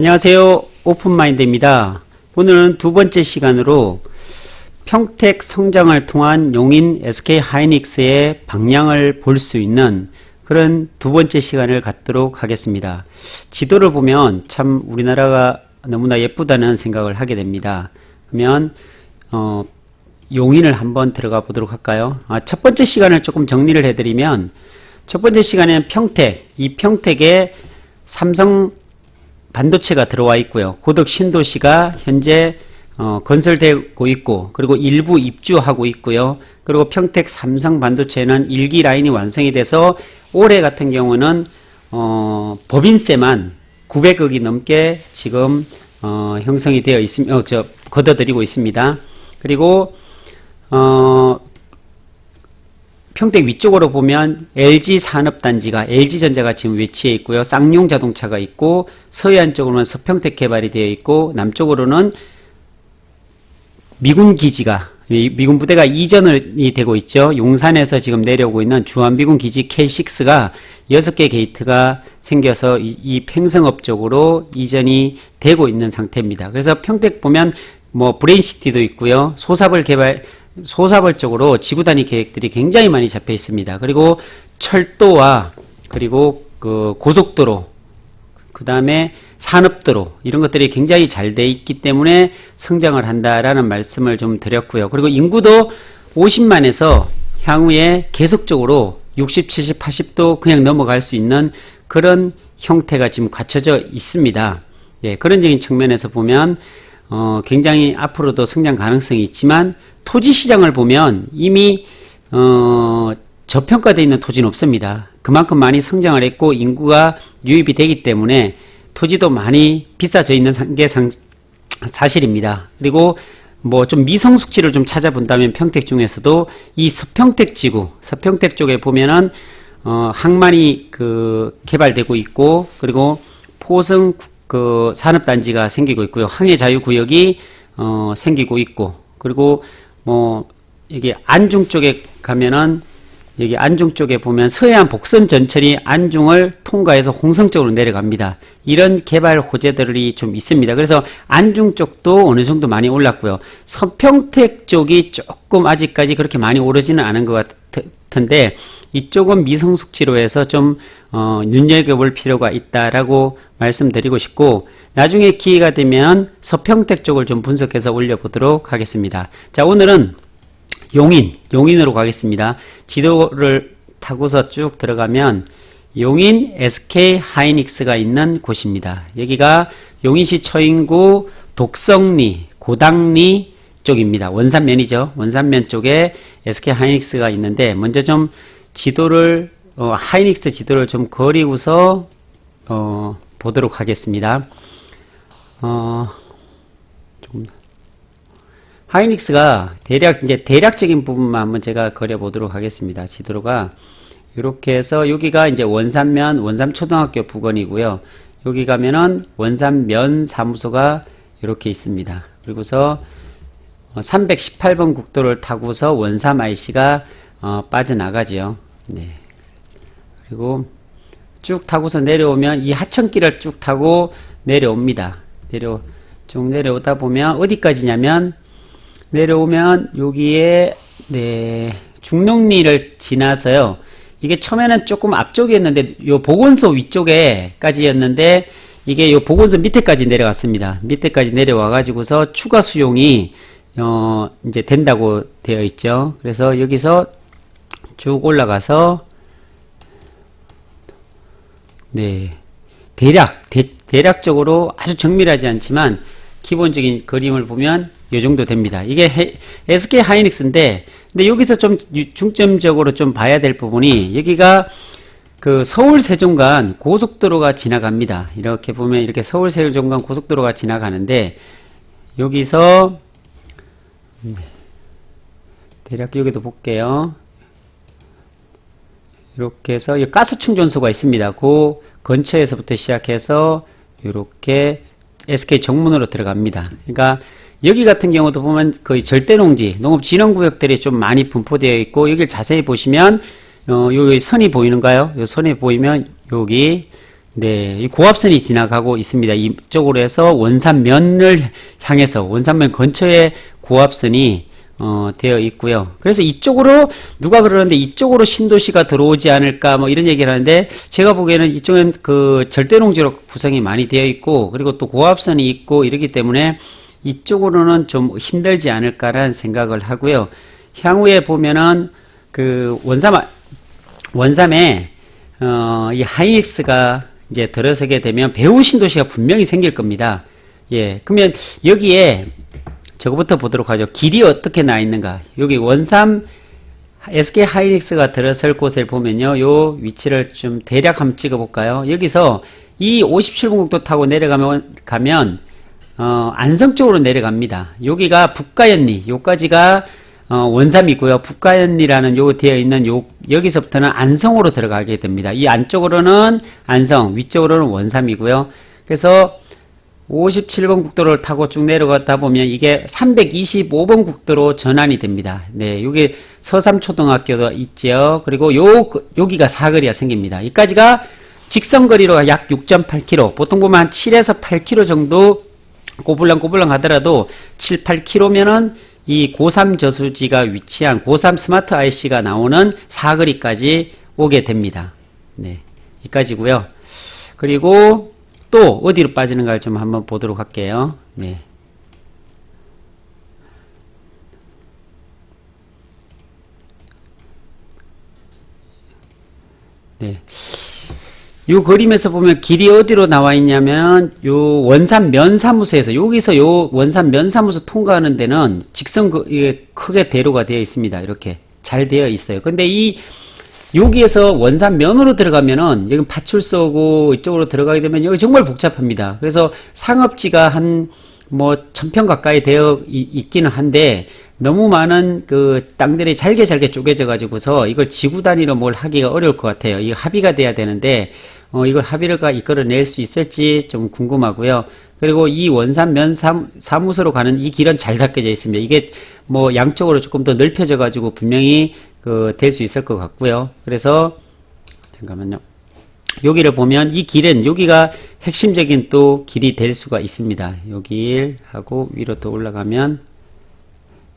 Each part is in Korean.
안녕하세요. 오픈마인드입니다. 오늘은 두 번째 시간으로 평택 성장을 통한 용인 SK하이닉스의 방향을 볼 수 있는 그런 두 번째 시간을 갖도록 하겠습니다. 지도를 보면 참 우리나라가 너무나 예쁘다는 생각을 하게 됩니다. 그러면 용인을 한번 들어가 보도록 할까요? 첫 번째 시간을 조금 정리를 해드리면, 첫 번째 시간에는 평택, 이 평택에 삼성 반도체가 들어와 있고요. 고덕 신도시가 현재 건설되고 있고, 그리고 일부 입주하고 있고요. 그리고 평택 삼성 반도체는 1기 라인이 완성이 돼서 올해 같은 경우는 법인세만 900억이 넘게 지금 형성이 되어 있습니다. 걷어들이고 있습니다. 그리고 평택 위쪽으로 보면 LG산업단지가, LG전자가 지금 위치해 있고요. 쌍용자동차가 있고, 서해안 쪽으로는 서평택 개발이 되어 있고, 남쪽으로는 미군기지가, 미군 부대가 이전이 되고 있죠. 용산에서 지금 내려오고 있는 주한미군기지 K6가 6개 게이트가 생겨서 이 팽성읍 쪽으로 이전이 되고 있는 상태입니다. 그래서 평택 보면 브레인시티도 있고요. 소사벌 쪽으로 지구 단위 계획들이 굉장히 많이 잡혀 있습니다. 그리고 철도와 그리고 그 고속도로, 그 다음에 산업도로, 이런 것들이 굉장히 잘 돼 있기 때문에 성장을 한다라는 말씀을 좀 드렸고요. 그리고 인구도 50만에서 향후에 계속적으로 60, 70, 80도 그냥 넘어갈 수 있는 그런 형태가 지금 갖춰져 있습니다. 예, 그런적인 측면에서 보면 굉장히 앞으로도 성장 가능성이 있지만, 토지 시장을 보면 이미 저평가되어 있는 토지는 없습니다. 그만큼 많이 성장을 했고 인구가 유입이 되기 때문에 토지도 많이 비싸져 있는 게 사실입니다. 그리고 좀 미성숙지를 좀 찾아본다면 평택 중에서도 이 서평택 지구, 서평택 쪽에 보면은 항만이 개발되고 있고, 그리고 포성 산업단지가 생기고 있고요. 항해자유구역이 생기고 있고, 그리고 여기 안중 쪽에 가면은, 여기 안중 쪽에 보면 서해안 복선 전철이 안중을 통과해서 홍성 쪽으로 내려갑니다. 이런 개발 호재들이 좀 있습니다. 그래서 안중 쪽도 어느 정도 많이 올랐고요. 서평택 쪽이 조금 아직까지 그렇게 많이 오르지는 않은 것 같은데, 이쪽은 미성숙지로 해서 좀 눈여겨볼 필요가 있다라고 말씀드리고 싶고, 나중에 기회가 되면 서평택 쪽을 좀 분석해서 올려보도록 하겠습니다. 자, 오늘은 용인으로 가겠습니다. 지도를 타고서 쭉 들어가면 용인 SK하이닉스가 있는 곳입니다. 여기가 용인시 처인구 독성리, 고당리 쪽입니다. 원산면이죠. 원산면 쪽에 SK하이닉스가 있는데, 먼저 좀 지도를 하이닉스 지도를 좀 그리고서 보도록 하겠습니다. 하이닉스가 대략적인 부분만 한번 제가 그려보도록 하겠습니다. 지도가 이렇게 해서 여기가 이제 원삼초등학교 부근이고요. 여기 가면은 원삼면 사무소가 이렇게 있습니다. 그리고서 318번 국도를 타고서 원삼 IC가 빠져나가지요. 네. 그리고 쭉 타고서 내려오면 이 하천길을 쭉 타고 내려옵니다. 쭉 내려오다 보면 어디까지냐면, 내려오면 여기에 중릉리를 지나서요. 이게 처음에는 조금 앞쪽이었는데 요 보건소 위쪽에까지였는데, 이게 요 보건소 밑에까지 내려갔습니다. 밑에까지 내려와 가지고서 추가 수용이 이제 된다고 되어 있죠. 그래서 여기서 쭉 올라가서 대략적으로 아주 정밀하지 않지만 기본적인 그림을 보면 이 정도 됩니다. 이게 SK하이닉스인데, 근데 여기서 좀 중점적으로 좀 봐야 될 부분이, 여기가 서울 세종간 고속도로가 지나갑니다. 이렇게 보면 이렇게 서울 세종간 고속도로가 지나가는데, 여기서 대략 여기도 볼게요. 이렇게 해서 이 가스 충전소가 있습니다. 그 근처에서부터 시작해서 이렇게 SK 정문으로 들어갑니다. 그러니까 여기 같은 경우도 보면 거의 절대농지, 농업진흥구역들이 좀 많이 분포되어 있고, 여기를 자세히 보시면 여기 선이 보이는가요? 이 선이 보이면 여기 네, 이 고압선이 지나가고 있습니다. 이쪽으로 해서 원산면을 향해서 원산면 근처에 고압선이 되어 있고요. 그래서 이쪽으로 누가 그러는데 이쪽으로 신도시가 들어오지 않을까 뭐 이런 얘기를 하는데 제가 보기에는 이쪽은 그 절대농지로 구성이 많이 되어 있고 그리고 또 고압선이 있고 이러기 때문에 이쪽으로는 좀 힘들지 않을까라는 생각을 하고요. 향후에 보면은 그 원삼에 이 하이닉스가 이제 들어서게 되면 배후 신도시가 분명히 생길 겁니다. 예, 그러면 여기에 저거부터 보도록 하죠. 길이 어떻게 나 있는가. 여기 원삼 SK 하이닉스가 들어설 곳을 보면요. 요 위치를 좀 대략 한번 찍어 볼까요? 여기서 이 57번 국도 타고 가면 안성 쪽으로 내려갑니다. 여기가 북가연리, 요까지가 원삼이고요. 북가연리라는 요 되어 있는 여기서부터는 안성으로 들어가게 됩니다. 이 안쪽으로는 안성, 위쪽으로는 원삼이고요. 그래서 57번 국도를 타고 쭉 내려가다 보면 이게 325번 국도로 전환이 됩니다. 네, 여기 서삼초등학교도 있죠. 그리고 여기가 사거리가 생깁니다. 여기까지가 직선거리로 약 6.8km, 보통 보면 한 7에서 8km 정도 꼬불랑꼬불랑 하더라도 7, 8km면은 이 고3 저수지가 위치한 고3 스마트 IC가 나오는 사거리까지 오게 됩니다. 네, 여기까지고요. 그리고 또 어디로 빠지는가를 좀 한번 보도록 할게요. 네. 네. 요 그림에서 보면 길이 어디로 나와 있냐면 요 원산 면사무소에서 여기서 요 원산 면사무소 통과하는 데는 직선 이게 크게 대로가 되어 있습니다. 이렇게 잘 되어 있어요. 근데 여기에서 원산 면으로 들어가면은 여기 파출소고 이쪽으로 들어가게 되면 여기 정말 복잡합니다. 그래서 상업지가 한 뭐 1000평 가까이 되어 있기는 한데 너무 많은 그 땅들이 잘게 쪼개져 가지고서 이걸 지구 단위로 뭘 하기가 어려울 것 같아요. 이거 합의가 돼야 되는데 이걸 합의를 이끌어낼 수 있을지 좀 궁금하고요. 그리고 이 원산 면 사무소로 가는 이 길은 잘 닦여져 있습니다. 이게 뭐 양쪽으로 조금 더 넓혀져 가지고 분명히 될 수 있을 것 같고요. 그래서 잠깐만요. 여기를 보면 이 길은 여기가 핵심적인 또 길이 될 수가 있습니다. 여기 하고 위로 또 올라가면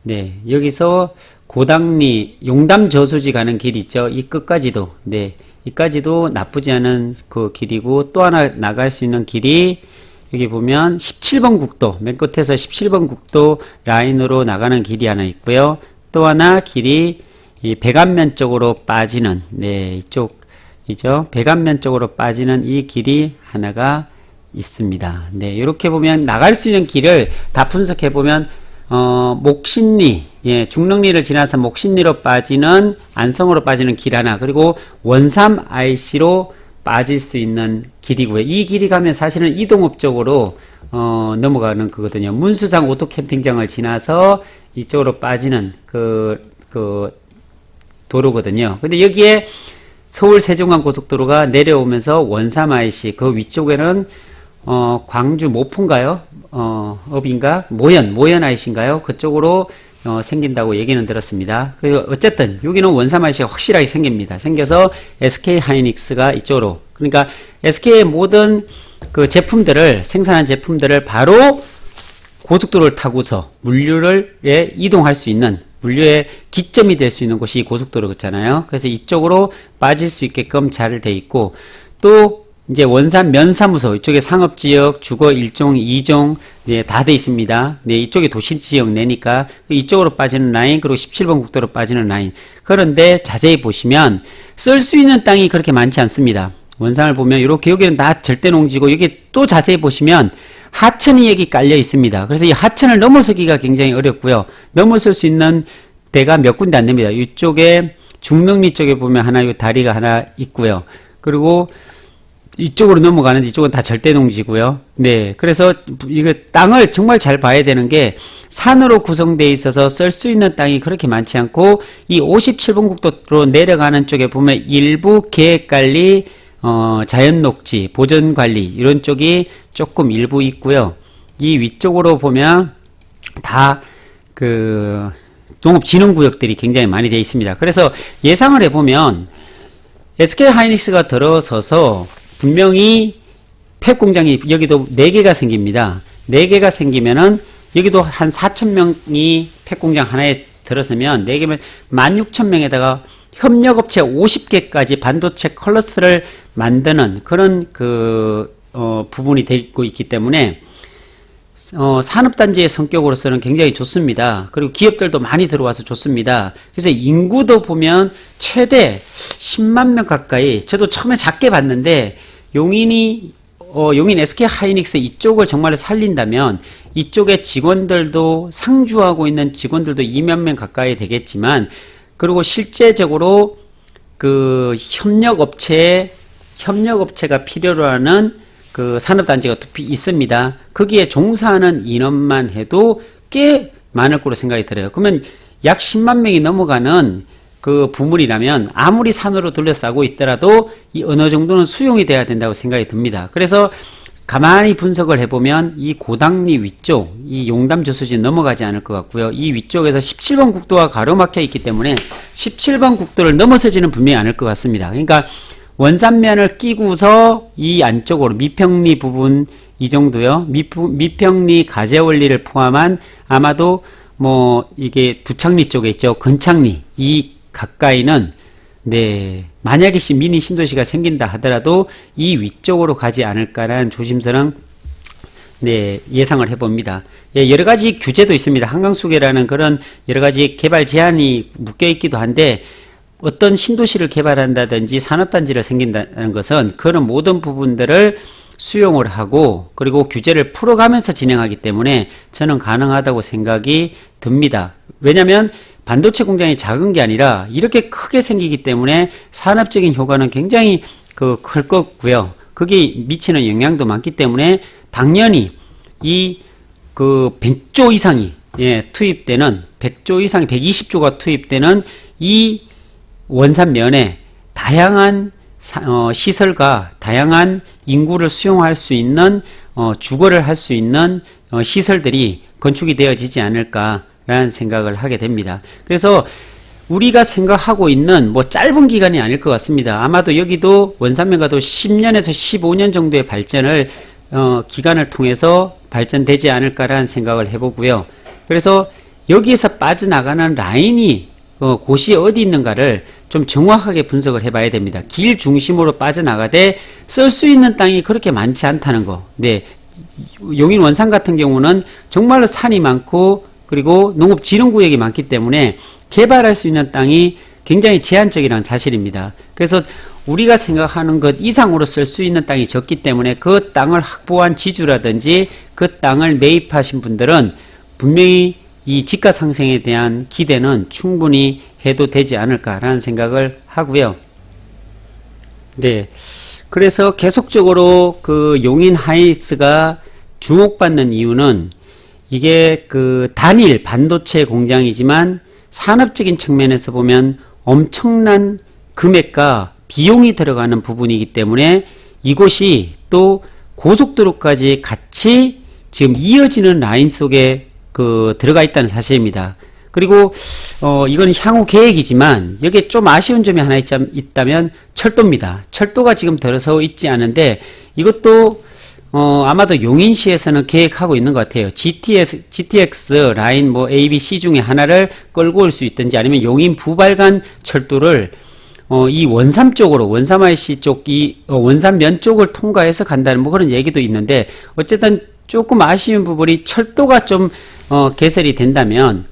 네, 여기서 고당리 용담 저수지 가는 길 있죠. 이 끝까지도 네, 이까지도 나쁘지 않은 그 길이고 또 하나 나갈 수 있는 길이 여기 보면 17번 국도 맨 끝에서 17번 국도 라인으로 나가는 길이 하나 있고요. 또 하나 길이 이 백안면 쪽으로 빠지는 네, 이쪽이죠. 백안면 쪽으로 빠지는 이 길이 하나가 있습니다. 네, 이렇게 보면 나갈 수 있는 길을 다 분석해 보면 목신리, 예, 중릉리를 지나서 목신리로 빠지는 안성으로 빠지는 길 하나, 그리고 원삼 IC로 빠질 수 있는 길이고요. 이 길이 가면 사실은 이동업 쪽으로 넘어가는 거거든요. 문수상 오토캠핑장을 지나서 이쪽으로 빠지는 그 도로거든요. 근데 여기에 서울 세종간 고속도로가 내려오면서 원삼 IC 그 위쪽에는 광주 모포인가요? 업인가? 모연 IC인가요? 그쪽으로 생긴다고 얘기는 들었습니다. 그리고 어쨌든 여기는 원삼 IC가 확실하게 생깁니다. 생겨서 SK 하이닉스가 이쪽으로, 그러니까 SK의 모든 그 제품들을 생산한 제품들을 바로 고속도로를 타고서 물류를 이동할 수 있는 물류의 기점이 될 수 있는 곳이 고속도로잖아요. 그래서 이쪽으로 빠질 수 있게끔 잘 돼 있고, 또 이제 원산 면사무소 이쪽에 상업지역, 주거 1종, 2종 네, 다 돼 있습니다. 네, 이쪽에 도시지역 내니까 이쪽으로 빠지는 라인, 그리고 17번 국도로 빠지는 라인. 그런데 자세히 보시면 쓸 수 있는 땅이 그렇게 많지 않습니다. 원상을 보면 이렇게 여기는 다 절대농지고, 여기 또 자세히 보시면 하천이 여기 깔려 있습니다. 그래서 이 하천을 넘어서기가 굉장히 어렵고요. 넘어설 수 있는 데가 몇 군데 안 됩니다. 이쪽에 중릉리 쪽에 보면 하나, 이 다리가 하나 있고요. 그리고 이쪽으로 넘어가는데 이쪽은 다 절대농지고요. 네, 그래서 이거 땅을 정말 잘 봐야 되는 게 산으로 구성되어 있어서 쓸 수 있는 땅이 그렇게 많지 않고, 이 57번 국도로 내려가는 쪽에 보면 일부 계획관리, 자연녹지, 보전관리 이런 쪽이 조금 일부 있고요. 이 위쪽으로 보면 다 그 농업진흥구역들이 굉장히 많이 되어 있습니다. 그래서 예상을 해보면 SK 하이닉스가 들어서서 분명히 폐 공장이 여기도 4개가 생깁니다. 4개가 생기면은 여기도 한 4,000명이 폐 공장 하나에 들었으면 4개면 16,000명에다가 협력업체 50개까지 반도체 클러스터를 만드는 그런 부분이 되고 있기 때문에 산업단지의 성격으로서는 굉장히 좋습니다. 그리고 기업들도 많이 들어와서 좋습니다. 그래서 인구도 보면 최대 10만 명 가까이, 저도 처음에 작게 봤는데 용인 SK 하이닉스 이쪽을 정말 살린다면 이쪽의 직원들도 상주하고 있는 직원들도 2만 명 가까이 되겠지만, 그리고 실제적으로 그 협력업체가 필요로 하는 그 산업단지가 있습니다. 거기에 종사하는 인원만 해도 꽤 많을 거로 생각이 들어요. 그러면 약 10만 명이 넘어가는 그 부문이라면 아무리 산으로 둘러싸고 있더라도 이 어느 정도는 수용이 돼야 된다고 생각이 듭니다. 그래서 가만히 분석을 해보면 이 고당리 위쪽, 이 용담 저수지 넘어가지 않을 것 같고요. 이 위쪽에서 17번 국도가 가로막혀 있기 때문에 17번 국도를 넘어서지는 분명히 않을 것 같습니다. 그러니까 원산면을 끼고서 이 안쪽으로 미평리 부분 이 정도요. 미평리 가재원리를 포함한 아마도 뭐 이게 두창리 쪽에 있죠. 근창리 이 가까이는 만약에 미니 신도시가 생긴다 하더라도 이 위쪽으로 가지 않을까라는 조심스러운 예상을 해봅니다. 여러 가지 규제도 있습니다. 한강수계라는 그런 여러 가지 개발 제한이 묶여 있기도 한데, 어떤 신도시를 개발한다든지 산업단지를 생긴다는 것은 그런 모든 부분들을 수용을 하고 그리고 규제를 풀어가면서 진행하기 때문에 저는 가능하다고 생각이 듭니다. 왜냐하면 반도체 공장이 작은 게 아니라 이렇게 크게 생기기 때문에 산업적인 효과는 굉장히 클 거고요. 그게 미치는 영향도 많기 때문에 당연히 이 100조 이상이 투입되는 100조 이상이 120조가 투입되는 이 원산면에 다양한 시설과 다양한 인구를 수용할 수 있는 주거를 할 수 있는 시설들이 건축이 되어지지 않을까라는 생각을 하게 됩니다. 그래서 우리가 생각하고 있는 짧은 기간이 아닐 것 같습니다. 아마도 여기도 원산면과도 10년에서 15년 정도의 발전을 기간을 통해서 발전되지 않을까라는 생각을 해보고요. 그래서 여기에서 빠져나가는 라인이 곳이 어디 있는가를 좀 정확하게 분석을 해봐야 됩니다. 길 중심으로 빠져나가되 쓸 수 있는 땅이 그렇게 많지 않다는 거. 용인 원산 같은 경우는 정말로 산이 많고 그리고 농업진흥구역이 많기 때문에 개발할 수 있는 땅이 굉장히 제한적이라는 사실입니다. 그래서 우리가 생각하는 것 이상으로 쓸 수 있는 땅이 적기 때문에 그 땅을 확보한 지주라든지 그 땅을 매입하신 분들은 분명히 이 집가 상승에 대한 기대는 충분히 해도 되지 않을까라는 생각을 하고요. 그래서 계속적으로 용인 하이닉스가 주목받는 이유는 이게 단일 반도체 공장이지만 산업적인 측면에서 보면 엄청난 금액과 비용이 들어가는 부분이기 때문에 이곳이 또 고속도로까지 같이 지금 이어지는 라인 속에 들어가 있다는 사실입니다. 그리고 이건 향후 계획이지만 여기에 좀 아쉬운 점이 하나 있다면 철도입니다. 철도가 지금 들어서 있지 않은데 이것도 아마도 용인시에서는 계획하고 있는 것 같아요. GTX 라인 A, B, C 중에 하나를 끌고 올 수 있든지 아니면 용인 부발간 철도를 이 원삼 쪽으로 원삼 IC 쪽 이 원삼면 쪽을 통과해서 간다는 그런 얘기도 있는데, 어쨌든 조금 아쉬운 부분이 철도가 좀 개설이 된다면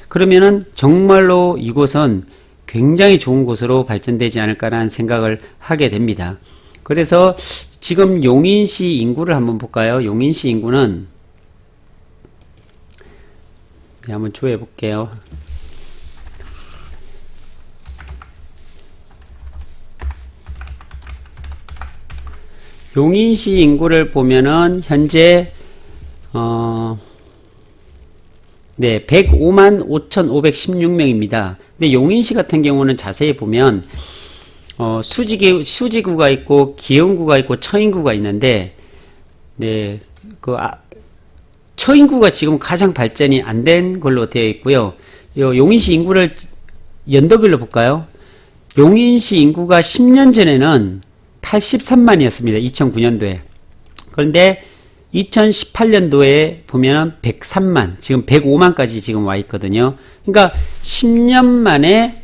그러면은 정말로 이곳은 굉장히 좋은 곳으로 발전되지 않을까라는 생각을 하게 됩니다. 그래서 지금 용인시 인구를 한번 볼까요? 용인시 인구는 한번 조회해 볼게요. 용인시 인구를 보면은 현재 105만 5,516명입니다. 근데 용인시 같은 경우는 자세히 보면 수지구가 있고 기흥구가 있고 처인구가 있는데 처인구가 지금 가장 발전이 안 된 걸로 되어 있고요. 용인시 인구를 연도별로 볼까요? 용인시 인구가 10년 전에는 83만이었습니다. 2009년도에. 그런데 2018년도에 보면 103만, 지금 105만까지 지금 와 있거든요. 그러니까 10년 만에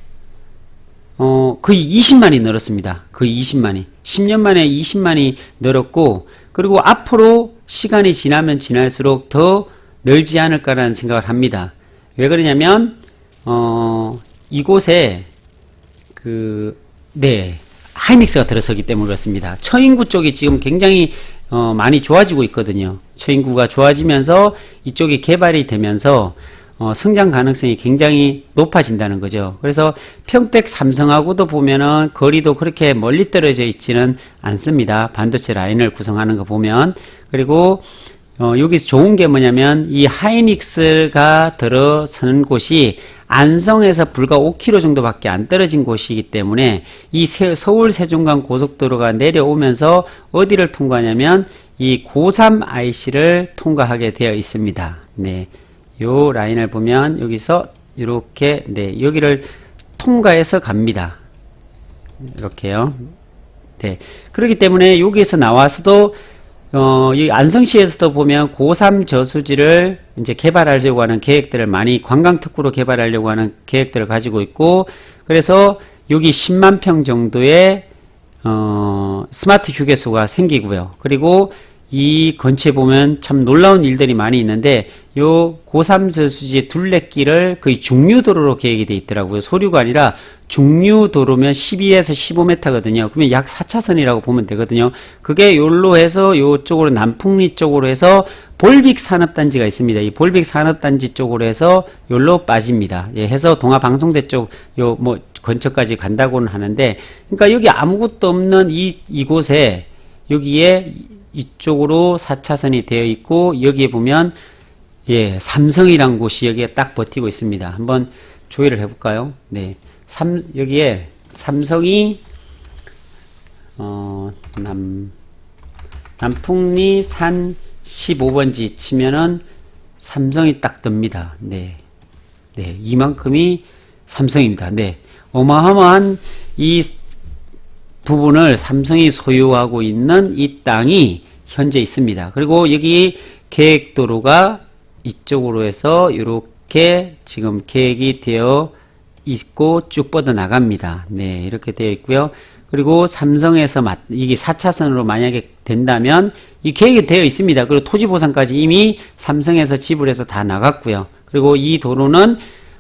거의 20만이 늘었습니다. 거의 20만이. 10년 만에 20만이 늘었고, 그리고 앞으로 시간이 지나면 지날수록 더 늘지 않을까라는 생각을 합니다. 왜 그러냐면, 이곳에, 하이닉스가 들어서기 때문에 그렇습니다. 처인구 쪽이 지금 굉장히, 많이 좋아지고 있거든요. 처인구가 좋아지면서 이쪽이 개발이 되면서, 성장 가능성이 굉장히 높아진다는 거죠. 그래서 평택 삼성하고도 보면은 거리도 그렇게 멀리 떨어져 있지는 않습니다. 반도체 라인을 구성하는 거 보면. 그리고 여기서 좋은 게 뭐냐면 이 하이닉스가 들어서는 곳이 안성에서 불과 5km 정도밖에 안 떨어진 곳이기 때문에 이 서울 세종간 고속도로가 내려오면서 어디를 통과하냐면 이 고3 IC를 통과하게 되어 있습니다. 네. 요 라인을 보면 여기서 이렇게 여기를 통과해서 갑니다. 이렇게요. 네. 그렇기 때문에 여기에서 나와서도 이 안성시에서도 보면 고3 저수지를 이제 개발하려고 하는 계획들을 많이 관광특구로 개발하려고 하는 계획들을 가지고 있고, 그래서 여기 10만 평 정도의 스마트 휴게소가 생기고요. 그리고 이 근처에 보면 참 놀라운 일들이 많이 있는데, 요 고3 저수지 둘레길을 거의 중류도로로 계획이 돼 있더라고요. 소류가 아니라 중류도로면 12에서 15m거든요. 그러면 약 4차선이라고 보면 되거든요. 그게 요로 해서 요쪽으로 남풍리 쪽으로 해서 볼빅 산업단지가 있습니다. 이 볼빅 산업단지 쪽으로 해서 요로 빠집니다. 예, 해서 동아방송대 쪽 요 뭐 근처까지 간다고는 하는데, 그러니까 여기 아무것도 없는 이곳에 여기에 이쪽으로 4차선이 되어 있고, 여기에 보면 삼성이란 곳이 여기에 딱 버티고 있습니다. 한번 조회를 해볼까요? 네. 여기에 삼성이, 남풍리 산 15번지 치면은 삼성이 딱 뜹니다. 네. 네. 이만큼이 삼성입니다. 네. 어마어마한 이 부분을 삼성이 소유하고 있는 이 땅이 현재 있습니다. 그리고 여기 계획도로가 이쪽으로 해서 이렇게 지금 계획이 되어 있고 쭉 뻗어 나갑니다. 네, 이렇게 되어 있고요. 그리고 삼성에서 이게 4차선으로 만약에 된다면 이 계획이 되어 있습니다. 그리고 토지 보상까지 이미 삼성에서 지불해서 다 나갔고요. 그리고 이 도로는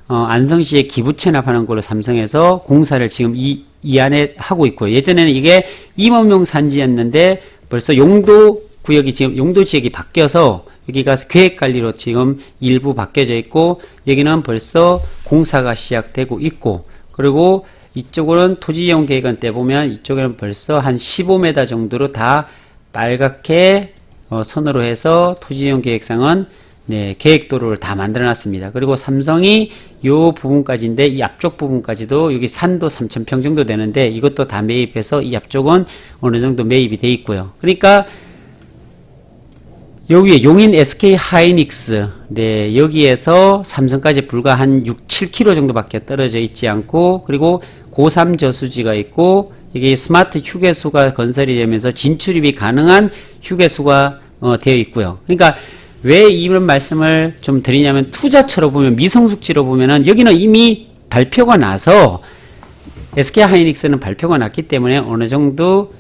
안성시에 기부 체납하는 걸로 삼성에서 공사를 지금 이 안에 하고 있고요. 예전에는 이게 임업용 산지였는데 벌써 용도 구역이 지금 용도 지역이 바뀌어서 여기가 계획관리로 지금 일부 바뀌어져 있고, 여기는 벌써 공사가 시작되고 있고, 그리고 이쪽은 토지이용 계획안 때 보면 이쪽에는 벌써 한 15m 정도로 다 빨갛게 선으로 해서 토지이용 계획상은 계획도로를 다 만들어 놨습니다. 그리고 삼성이 요 부분까지인데 이 앞쪽 부분까지도 여기 산도 3,000평 정도 되는데 이것도 다 매입해서 이 앞쪽은 어느 정도 매입이 돼 있고요. 그러니까 여기에 용인 SK 하이닉스, 여기에서 삼성까지 불과 한 6, 7km 정도밖에 떨어져 있지 않고, 그리고 고3 저수지가 있고, 여기 스마트 휴게소가 건설이 되면서 진출입이 가능한 휴게소가 되어 있고요. 그러니까 왜 이런 말씀을 좀 드리냐면, 투자처로 보면, 미성숙지로 보면은 여기는 이미 발표가 나서 SK 하이닉스는 발표가 났기 때문에 어느 정도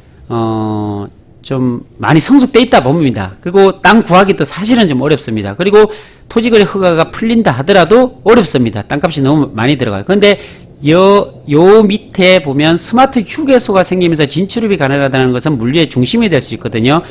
좀 많이 성숙돼 있다 봅니다. 그리고 땅 구하기도 사실은 좀 어렵습니다. 그리고 토지거래 허가가 풀린다 하더라도 어렵습니다. 땅값이 너무 많이 들어가요. 그런데 요 밑에 보면 스마트 휴게소가 생기면서 진출입이 가능하다는 것은 물류의 중심이 될 수 있거든요.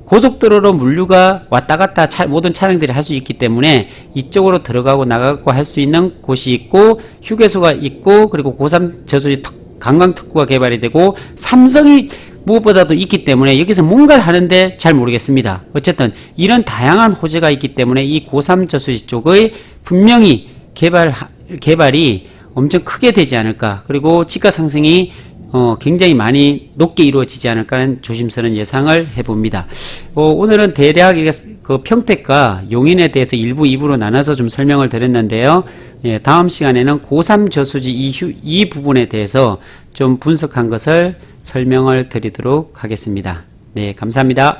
고속도로로 물류가 왔다 갔다 모든 차량들이 할 수 있기 때문에 이쪽으로 들어가고 나가고 할 수 있는 곳이 있고, 휴게소가 있고, 그리고 고3 저수지 관광특구가 개발이 되고, 삼성이 무엇보다도 있기 때문에 여기서 뭔가를 하는데 잘 모르겠습니다. 어쨌든 이런 다양한 호재가 있기 때문에 이 고3 저수지 쪽의 분명히 개발이 엄청 크게 되지 않을까, 그리고 지가 상승이 굉장히 많이 높게 이루어지지 않을까 하는 조심스러운 예상을 해봅니다. 오늘은 대략 그 평택과 용인에 대해서 1부, 2부로 나눠서 좀 설명을 드렸는데요. 다음 시간에는 고3 저수지 이 부분에 대해서 좀 분석한 것을 설명을 드리도록 하겠습니다. 네, 감사합니다.